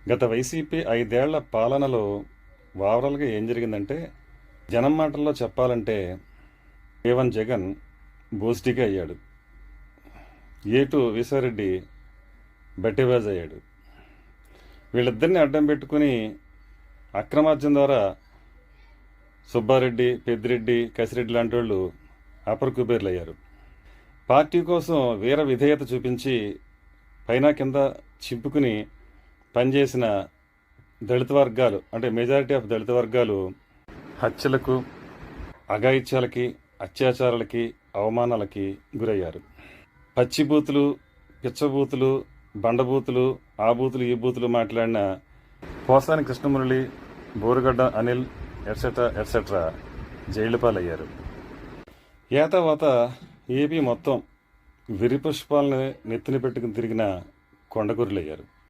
గత వైసీపీ 5 ఏళ్ల పాలనలో ఓవరాల్గా ఏం జరిగిందంటే, జనం మాటల్లో చెప్పాలంటే A1 జగన్ బోస్టిగా అయ్యాడు. A2 విశ్వారెడ్డి బట్టేబాజ్ అయ్యాడు. వీళ్ళిద్దరిని అడ్డం పెట్టుకుని అక్రమార్జన ద్వారా సుబ్బారెడ్డి, పెద్దిరెడ్డి, కసిరెడ్డి లాంటి వాళ్ళు అపర కుబేర్లు అయ్యారు. పార్టీ కోసం వీర విధేయత చూపించి పైన కింద చింపుకుని పనిచేసిన దళిత వర్గాలు, అంటే మెజారిటీ ఆఫ్ దళిత వర్గాలు హత్యలకు, అఘాయిత్యాలకి, అత్యాచారాలకి, అవమానాలకి గురయ్యారు. పచ్చిబూతులు, పిచ్చబూతులు, బండబూతులు, ఆ బూతులు ఈ బూతులు మాట్లాడిన Posani Krishnamurali, Borugadda Anil etcetera etcetera jail పాలయ్యారు. ఏతావాత ఏపీ మొత్తం విరిపుష్పాలను నెత్తిన పెట్టుకుని తిరిగిన కొండగొర్రెలయ్యారు.